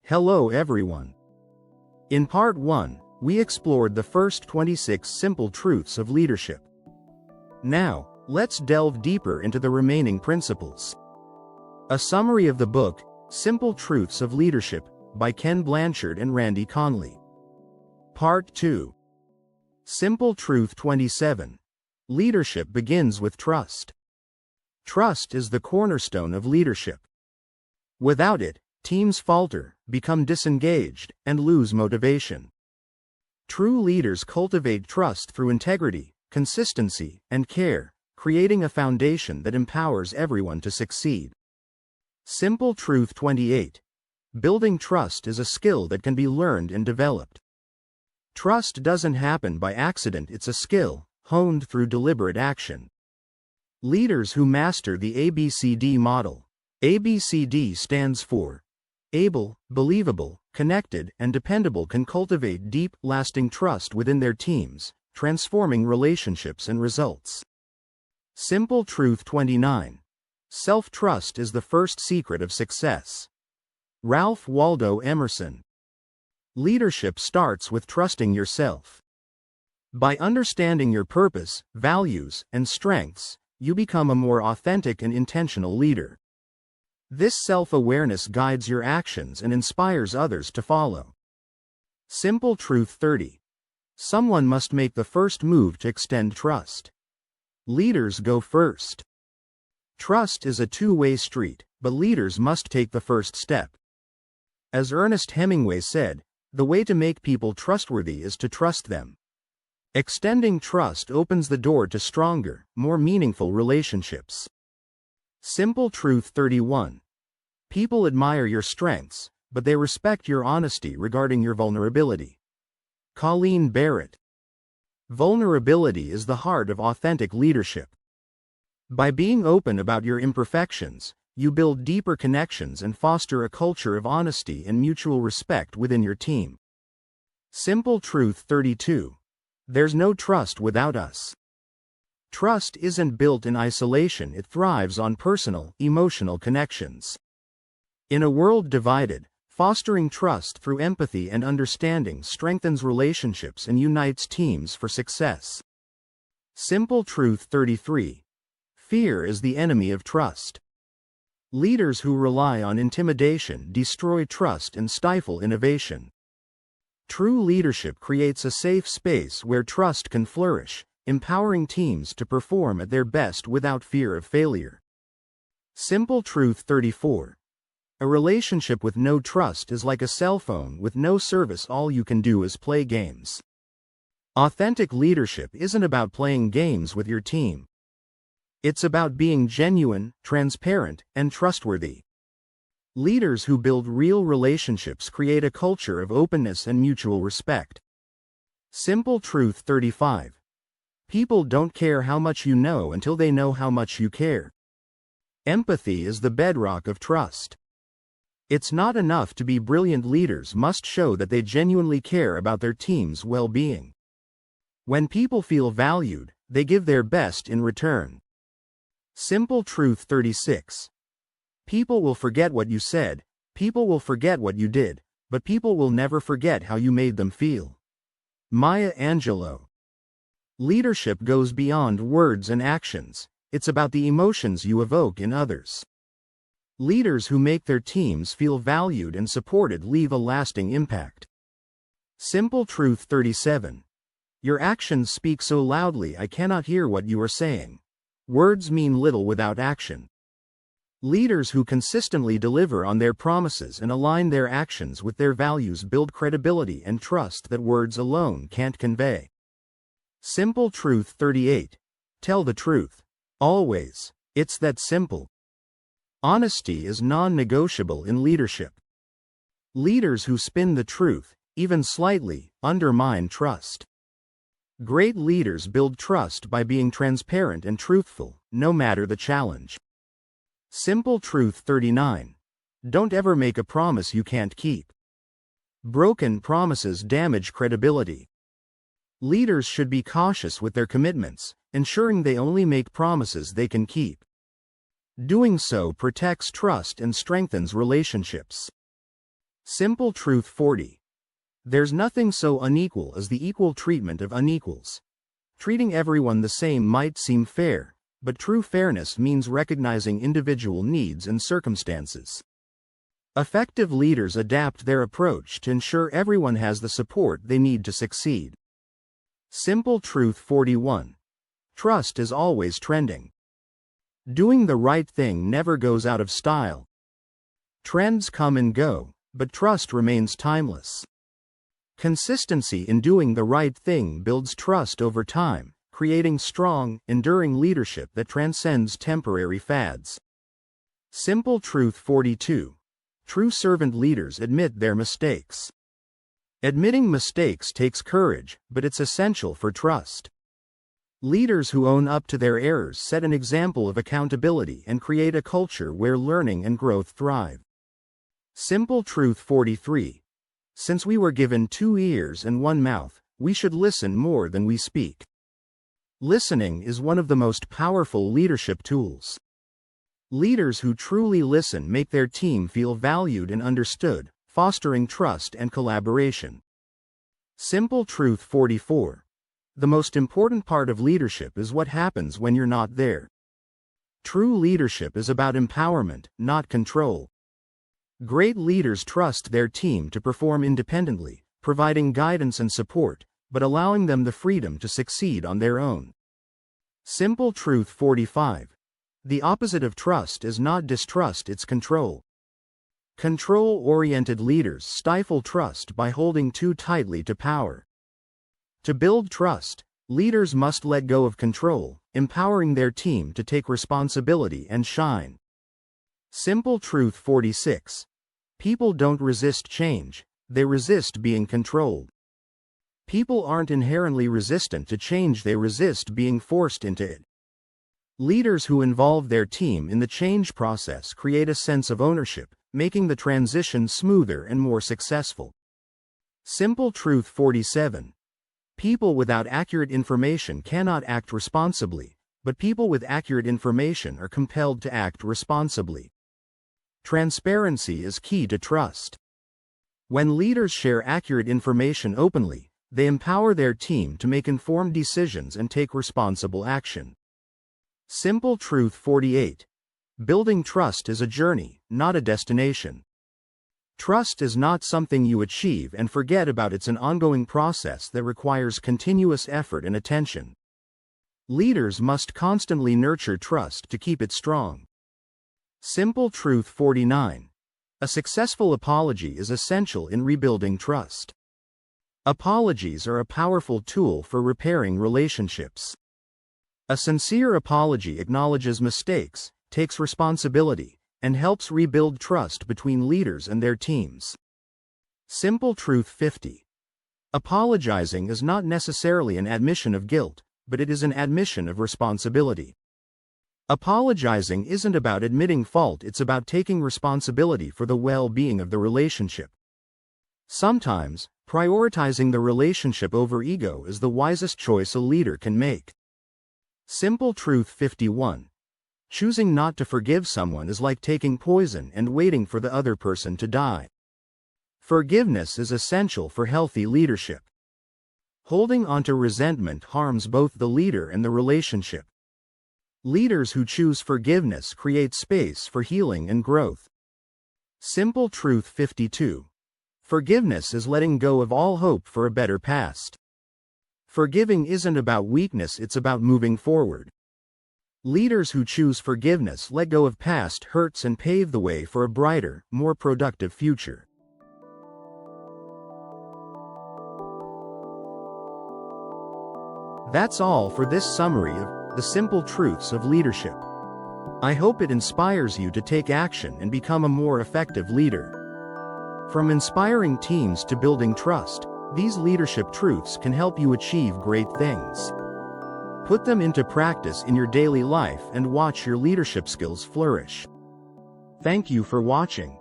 Hello everyone. In part 1, we explored the first 26 simple truths of leadership. Now, let's delve deeper into the remaining principles. A summary of the book, Simple Truths of Leadership, by Ken Blanchard and Randy Conley. Part 2. Simple Truth 27. Leadership begins with trust. Trust is the cornerstone of leadership. Without it, teams falter, become disengaged, and lose motivation. True leaders cultivate trust through integrity, consistency, and care, creating a foundation that empowers everyone to succeed. Simple Truth 28. Building trust is a skill that can be learned and developed. Trust doesn't happen by accident, it's a skill, honed through deliberate action. Leaders who master the ABCD model. ABCD stands for able, believable, connected, and dependable, can cultivate deep, lasting trust within their teams, transforming relationships and results. Simple Truth 29. Self-trust is the first secret of success. Ralph Waldo Emerson. Leadership starts with trusting yourself. By understanding your purpose, values, and strengths, you become a more authentic and intentional leader. This self-awareness guides your actions and inspires others to follow. Simple Truth 30. Someone must make the first move to extend trust. Leaders go first. Trust is a two-way street, but leaders must take the first step. As Ernest Hemingway said, the way to make people trustworthy is to trust them. Extending trust opens the door to stronger, more meaningful relationships. Simple Truth 31. People admire your strengths, but they respect your honesty regarding your vulnerability. Colleen Barrett. Vulnerability is the heart of authentic leadership. By being open about your imperfections, you build deeper connections and foster a culture of honesty and mutual respect within your team. Simple Truth 32. There's no trust without us. Trust isn't built in isolation, it thrives on personal, emotional connections. In a world divided, fostering trust through empathy and understanding strengthens relationships and unites teams for success. Simple Truth 33. Fear is the enemy of trust. Leaders who rely on intimidation destroy trust and stifle innovation. True leadership creates a safe space where trust can flourish, empowering teams to perform at their best without fear of failure. Simple Truth 34. A relationship with no trust is like a cell phone with no service. All you can do is play games. Authentic leadership isn't about playing games with your team. It's about being genuine, transparent, and trustworthy. Leaders who build real relationships create a culture of openness and mutual respect. Simple Truth 35. People don't care how much you know until they know how much you care. Empathy is the bedrock of trust. It's not enough to be brilliant. Leaders must show that they genuinely care about their team's well-being. When people feel valued, they give their best in return. Simple Truth 36. People will forget what you said, people will forget what you did, but people will never forget how you made them feel. Maya Angelou. Leadership goes beyond words and actions, it's about the emotions you evoke in others. Leaders who make their teams feel valued and supported leave a lasting impact. Simple Truth 37. Your actions speak so loudly I cannot hear what you are saying. Words mean little without action. Leaders who consistently deliver on their promises and align their actions with their values build credibility and trust that words alone can't convey. Simple Truth 38. Tell the truth. Always. It's that simple. Honesty is non-negotiable in leadership. Leaders who spin the truth, even slightly, undermine trust. Great leaders build trust by being transparent and truthful, no matter the challenge. Simple Truth 39. Don't ever make a promise you can't keep. Broken promises damage credibility. Leaders should be cautious with their commitments, ensuring they only make promises they can keep. Doing so protects trust and strengthens relationships. Simple Truth 40. There's nothing so unequal as the equal treatment of unequals. Treating everyone the same might seem fair, but true fairness means recognizing individual needs and circumstances. Effective leaders adapt their approach to ensure everyone has the support they need to succeed. Simple Truth 41. Trust is always trending. Doing the right thing never goes out of style. Trends come and go, but trust remains timeless. Consistency in doing the right thing builds trust over time, creating strong, enduring leadership that transcends temporary fads. Simple Truth 42. True servant leaders admit their mistakes. Admitting mistakes takes courage, but it's essential for trust. Leaders who own up to their errors set an example of accountability and create a culture where learning and growth thrive. Simple Truth 43. Since we were given 2 ears and 1 mouth, we should listen more than we speak. Listening is one of the most powerful leadership tools. Leaders who truly listen make their team feel valued and understood, fostering trust and collaboration. Simple Truth 44. The most important part of leadership is what happens when you're not there. True leadership is about empowerment, not control. Great leaders trust their team to perform independently, providing guidance and support, but allowing them the freedom to succeed on their own. Simple Truth 45. The opposite of trust is not distrust, it's control. Control-oriented leaders stifle trust by holding too tightly to power. To build trust, leaders must let go of control, empowering their team to take responsibility and shine. Simple Truth 46. People don't resist change, they resist being controlled. People aren't inherently resistant to change, they resist being forced into it. Leaders who involve their team in the change process create a sense of ownership, making the transition smoother and more successful. Simple Truth 47. People without accurate information cannot act responsibly, but people with accurate information are compelled to act responsibly. Transparency is key to trust. When leaders share accurate information openly, they empower their team to make informed decisions and take responsible action. Simple Truth 48. Building trust is a journey, not a destination. Trust is not something you achieve and forget about, it's an ongoing process that requires continuous effort and attention. Leaders must constantly nurture trust to keep it strong. Simple Truth 49. A successful apology is essential in rebuilding trust. Apologies are a powerful tool for repairing relationships. A sincere apology acknowledges mistakes, takes responsibility, and helps rebuild trust between leaders and their teams. Simple Truth 50. Apologizing is not necessarily an admission of guilt, but it is an admission of responsibility. Apologizing isn't about admitting fault, it's about taking responsibility for the well-being of the relationship. Sometimes, prioritizing the relationship over ego is the wisest choice a leader can make. Simple Truth 51. Choosing not to forgive someone is like taking poison and waiting for the other person to die. Forgiveness is essential for healthy leadership. Holding onto resentment harms both the leader and the relationship. Leaders who choose forgiveness create space for healing and growth. Simple Truth 52. Forgiveness is letting go of all hope for a better past. Forgiving isn't about weakness, it's about moving forward. Leaders who choose forgiveness let go of past hurts and pave the way for a brighter, more productive future. That's all for this summary of the simple truths of leadership. I hope it inspires you to take action and become a more effective leader. From inspiring teams to building trust, these leadership truths can help you achieve great things. Put them into practice in your daily life and watch your leadership skills flourish. Thank you for watching.